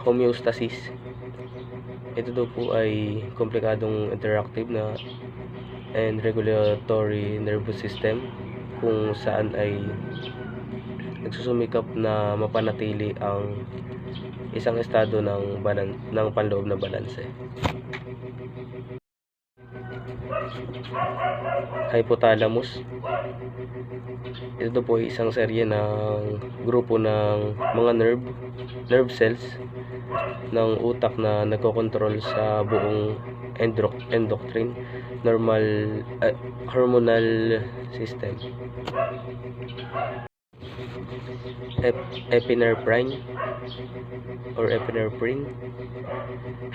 Homeostasis. Ito daw po ay komplikadong interactive na and regulatory nervous system kung saan ay nagsusumikap na mapanatili ang isang estado ng panloob na balanse. Hypothalamus. Ito po ay isang serye ng grupo ng mga nerve cells ng utak na nagkokontrol sa buong endocrine hormonal system. Epinephrine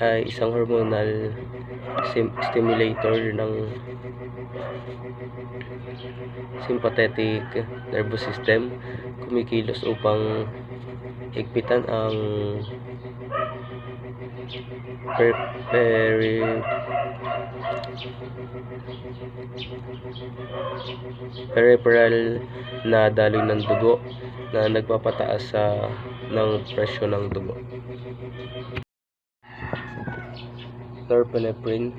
ay isang hormonal stimulator ng sympathetic nervous system, kumikilos upang higpitan ang peripheral na daloy ng dugo na nagpapataas ng presyon ng dugo. Norepinephrine.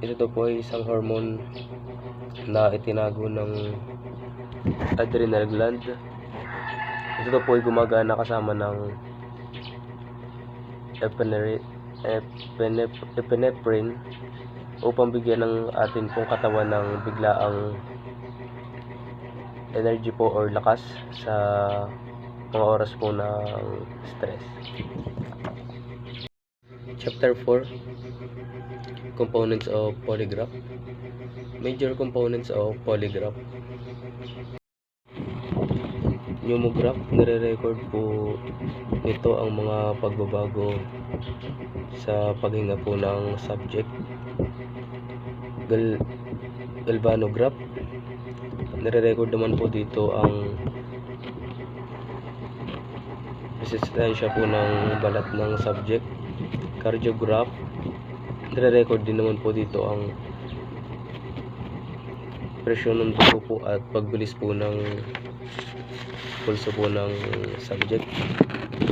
Ito po ay isang hormone na itinago ng adrenal gland. Ito po ay gumagana kasama ng epinephrine upang bigyan ng atin pong katawan ng biglaang energy po or lakas sa mga oras po ng stress. Chapter 4. Components of polygraph. Major components of polygraph. Pneumograph, nire-record po nito ang mga pagbabago sa paghinga po ng subject. Galvanograph, nire-record naman po dito ang resistensya po ng balat ng subject. Cardiograph, nire-record din naman po dito ang presyon ng dugo po at pagbilis po ng pulso po ng subject.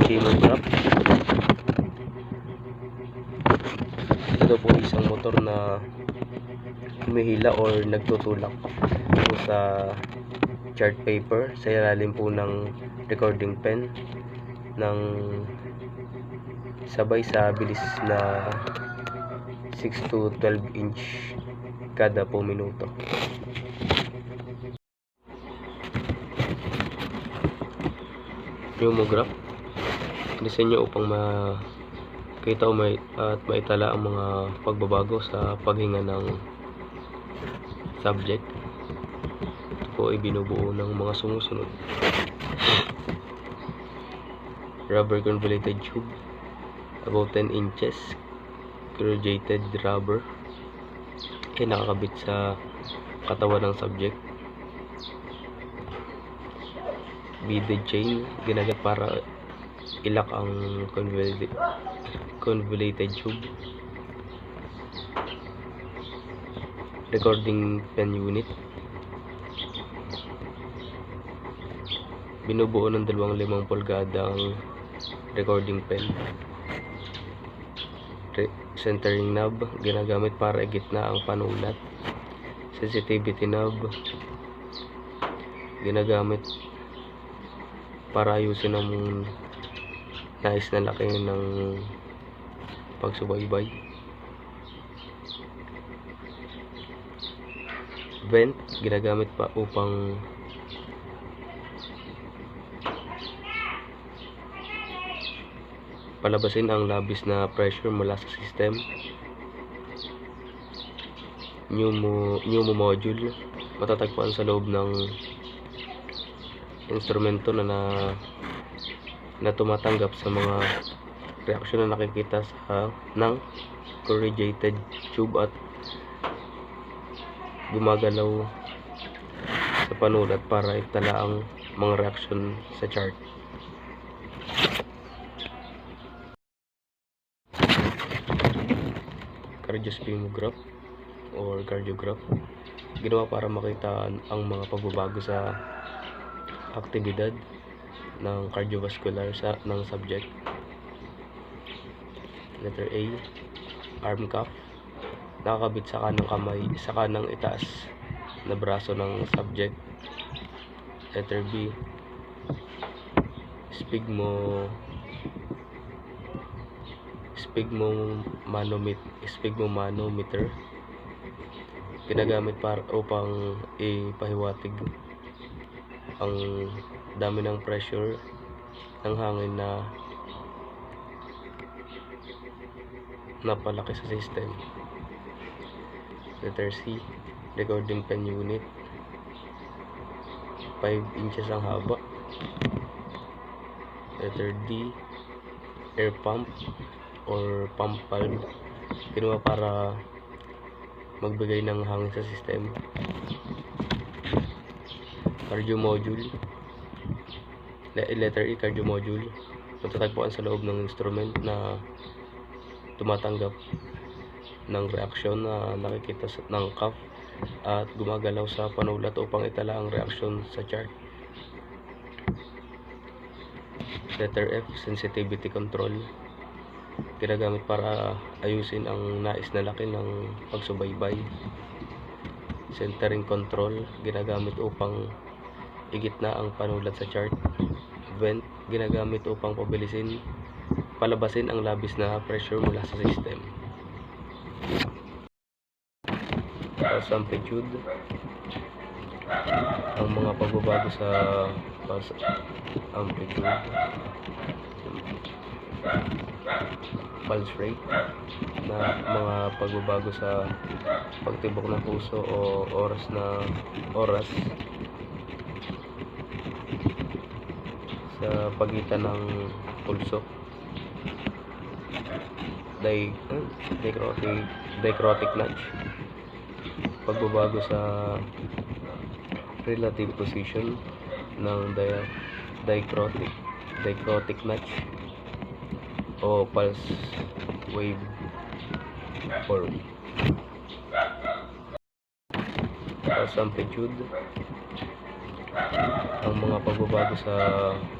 Chemograph, ito po isang motor na humihila or nagtutulak po sa chart paper sa ilalim po ng recording pen ng sabay sa bilis na 6 to 12 inch kada po minuto. Pneumograph, disenyo upang makita at maitala ang mga pagbabago sa paghinga ng subject. Ito po ay binubuo ng mga sumusunod. Rubber convoluted tube, about 10 inches, corrugated rubber, ay nakakabit sa katawan ng subject. Beaded chain, ginagamit para ilak ang convoluted tube. Recording pen unit, binubuo ng 25 pulgadang recording pen. Centering knob, ginagamit para igitna ang panulat. Sensitivity knob, ginagamit para ayusin ang nais na laki ng pagsubaybay. Vent, ginagamit pa upang palabasin ang labis na pressure mula sa system. Pneumo module, matatagpuan sa loob ng instrumento na tumatanggap sa mga reaksyon na nakikita ng corrugated tube at gumagalaw sa panulat para itala ang mga reaksyon sa chart. Cardiosphingograph or cardiograph, ginawa para makita ang mga pagbabago sa aktibidad ng cardiovascular ng subject. Letter A, arm cuff, nakakabit sa kanang kamay, sa kanang itaas na braso ng subject. Letter B, sphygmomanometer, ginagamit upang ipahiwatig ang dami ng pressure ng hangin na napalaki sa system. Letter C, recording pen unit, 5 inches ang haba. Letter D, air pump or pump valve, ginawa para magbigay ng hangin sa system. Cardio module. Letter E, cardio module, matatagpuan sa loob ng instrument na tumatanggap ng reaksyon na nakikita ng cuff at gumagalaw sa panulat upang itala ang reaksyon sa chart. Letter F, sensitivity control, ginagamit para ayusin ang nais na laki ng pagsubaybay. Centering control, ginagamit upang igitna ang panulat sa chart. Vent, ginagamit upang palabasin ang labis na pressure mula sa system. Pulse amplitude, ang mga pagbabago sa pulse amplitude. Pulse rate, na mga pagbabago sa pagtibok ng puso o oras sa pagitan ng pulso. Dichrotic notch, pagbabago sa relative position ng dichrotic notch o pulse wave form. Pulse amplitude, ang mga pagbabago sa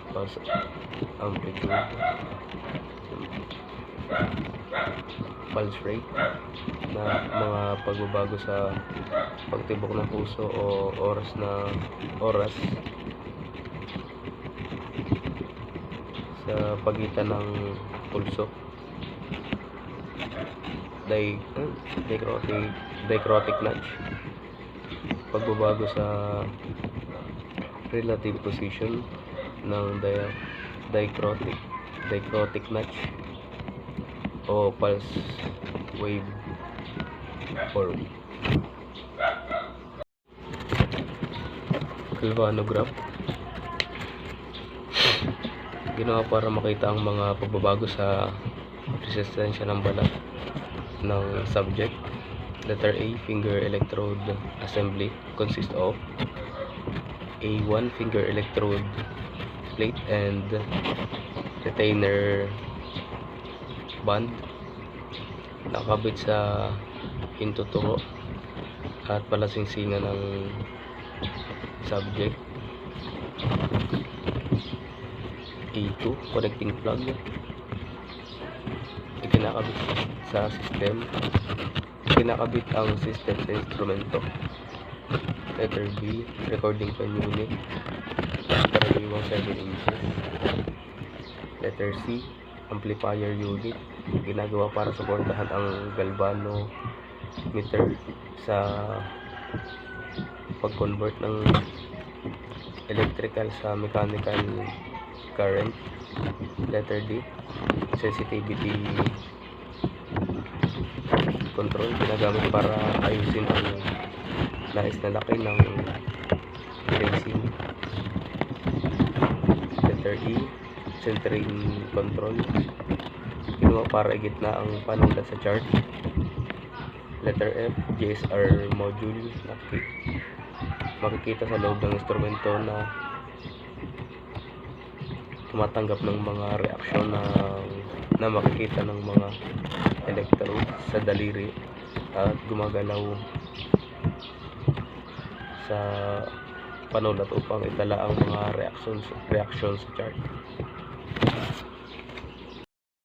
pulse amplitude. Pulse rate, na mga pagbabago sa pagtibok ng puso o oras sa pagitan ng pulso. Dichrotic notch, pagbabago sa relative position ng dichrotic notch o pulse wave form. Galvanograph, ginawa para makita ang mga pagbabago sa resistensya ng balat ng subject. Letter A, finger electrode assembly, consists of a 1 finger electrode plate and retainer band, nakabit sa hintuturo at palasingsingan ng subject. A2, connecting plug, ikinakabit sa system, kinakabit ang system sa instrumento. Letter B, recording pen unit, karaniwang 7 inches. Letter C, amplifier unit, ginagawa para suportahan ang galvanometer sa pag-convert ng electrical sa mechanical current. Letter D, sensitivity control, ginagamit para ayusin ang nais na laki ng tracing. Letter E, centering control, ginawa para igitna ang panulat sa chart. Letter F, GSR module, makikita sa loob ng instrumento na tumatanggap ng mga reaksyon na makikita ng mga electrode sa daliri at gumagalaw sa panulat upang itala ang mga reaction sa chart.